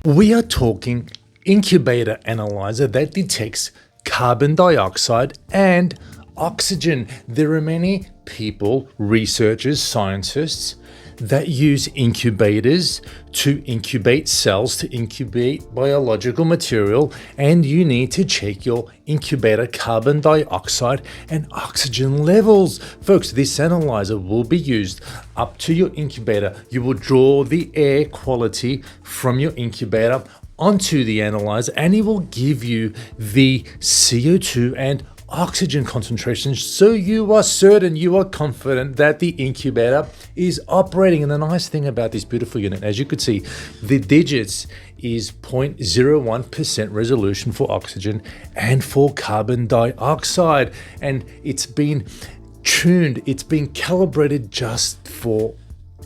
We are talking incubator analyzer that detects carbon dioxide and oxygen. There are many people, researchers, scientists that use incubators to incubate cells, to incubate biological material, and you need to check your incubator carbon dioxide and oxygen levels. Folks, this analyzer will be used up to your incubator. You will draw the air quality from your incubator onto the analyzer, and it will give you the CO2 and oxygen concentrations, so you are certain, you are confident that the incubator is operating. And the nice thing about this beautiful unit, as you could see, the digits is 0.01% resolution for oxygen and for carbon dioxide, and it's been tuned, it's been calibrated just for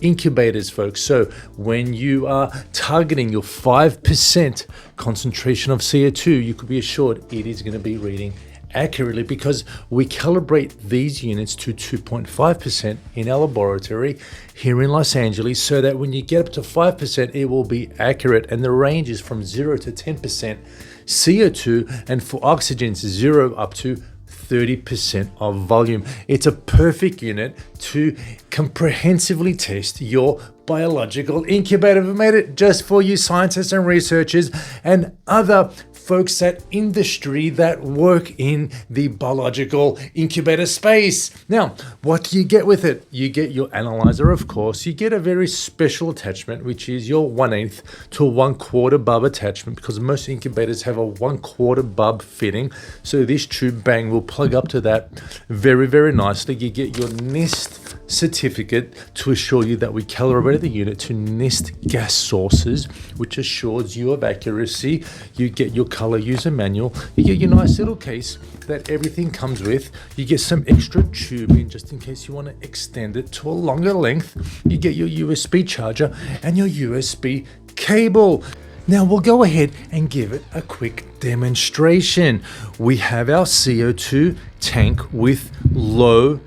incubators, folks. So when you are targeting your 5% concentration of CO2, you could be assured it is going to be reading accurately, because we calibrate these units to 2.5% in our laboratory here in Los Angeles, so that when you get up to 5%, it will be accurate. And the range is from 0 to 10% CO2, and for oxygen, 0 up to 30% of volume. It's a perfect unit to comprehensively test your biological incubator. We made it just for you scientists and researchers and other folks at industry that work in the biological incubator space. Now, what do you get with it? You get your analyzer, of course. You get a very special attachment, which is your 1/8 to 1/4 bulb attachment, because most incubators have a 1/4 bulb fitting. So this tube bang will plug up to that very, very nicely. You get your NIST certificate to assure you that we calibrated the unit to NIST gas sources, which assures you of accuracy. You get your color user manual. You get your nice little case that everything comes with. You get some extra tubing just in case you want to extend it to a longer length. You get your USB charger and your USB cable. Now we'll go ahead and give it a quick demonstration. We have our CO2 tank with low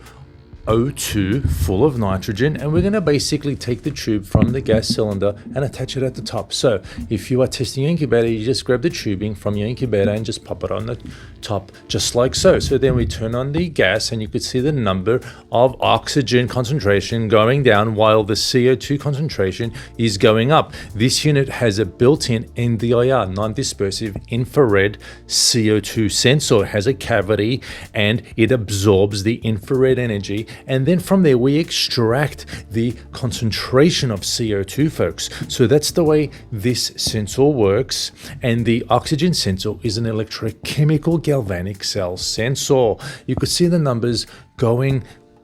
O2 full of nitrogen, and we're going to basically take the tube from the gas cylinder and attach it at the top. So if you are testing your incubator, you just grab the tubing from your incubator and just pop it on the top, just like so. So then we turn on the gas, and you could see the number of oxygen concentration going down while the CO2 concentration is going up. This unit has a built-in NDIR, non-dispersive infrared CO2 sensor. It has a cavity and it absorbs the infrared energy. And then from there, we extract the concentration of CO2, folks. So that's the way this sensor works. And the oxygen sensor is an electrochemical galvanic cell sensor. You could see the numbers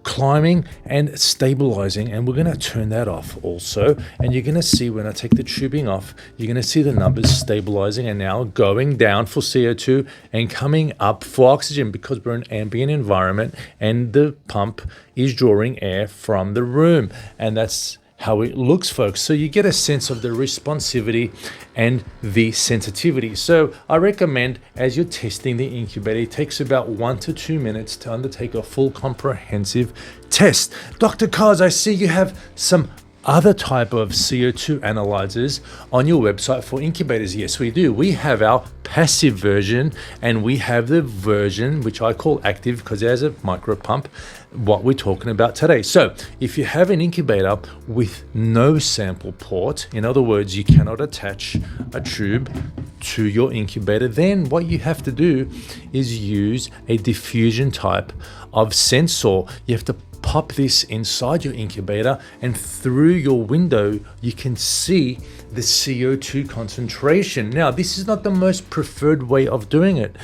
climbing and stabilizing, and we're going to turn that off also. And you're going to see when I take the tubing off, you're going to see the numbers stabilizing and now going down for CO2 and coming up for oxygen, because we're in an ambient environment and the pump is drawing air from the room. And that's how it looks, folks. So you get a sense of the responsivity and the sensitivity. So I recommend, as you're testing the incubator, it takes about 1 to 2 minutes to undertake a full comprehensive test. Dr. Kaz, I see you have some other type of CO2 analyzers on your website for incubators. Yes, we do. We have our passive version, and we have the version which I call active because it has a micro pump, what we're talking about today. So if you have an incubator with no sample port, in other words, you cannot attach a tube to your incubator, then what you have to do is use a diffusion type of sensor. You have to pop this inside your incubator, and through your window you can see the CO2 concentration. Now, this is not the most preferred way of doing it.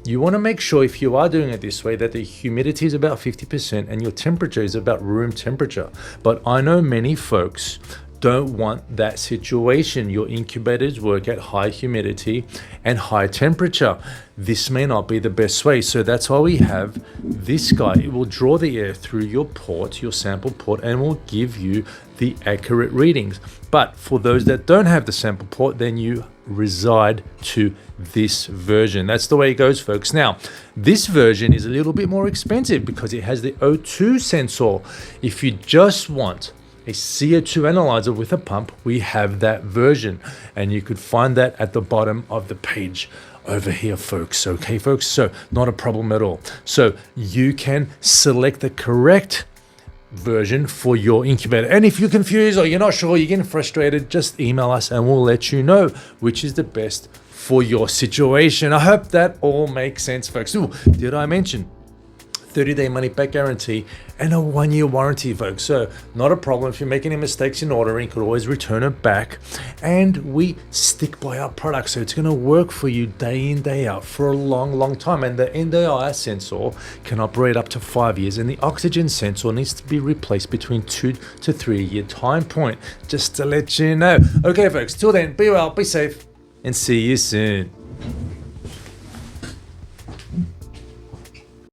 You want to make sure, if you are doing it this way, that the humidity is about 50% and your temperature is about room temperature. But I know many folks don't want that situation. Your incubators work at high humidity and high temperature. This may not be the best way. So that's why we have this guy. It will draw the air through your port, your sample port, and will give you the accurate readings. But for those that don't have the sample port, then you reside to this version. That's the way it goes, folks. Now, this version is a little bit more expensive because it has the O2 sensor. If you just want a CO2 analyzer with a pump, we have that version, and you could find that at the bottom of the page over here, folks. Okay, folks, so not a problem at all. So you can select the correct version for your incubator. And if you're confused or you're not sure, you're getting frustrated, just email us and we'll let you know which is the best for your situation. I hope that all makes sense, folks. Ooh, did I mention 30-day money-back guarantee and a 1-year warranty, folks? So not a problem. If you make any mistakes in ordering, you could always return it back. And we stick by our product, so it's going to work for you day in, day out for a long time. And the NDIR sensor can operate up to 5 years, and the oxygen sensor needs to be replaced between 2 to 3 year time point, just to let you know. Okay, folks, till then, be well, be safe, and see you soon.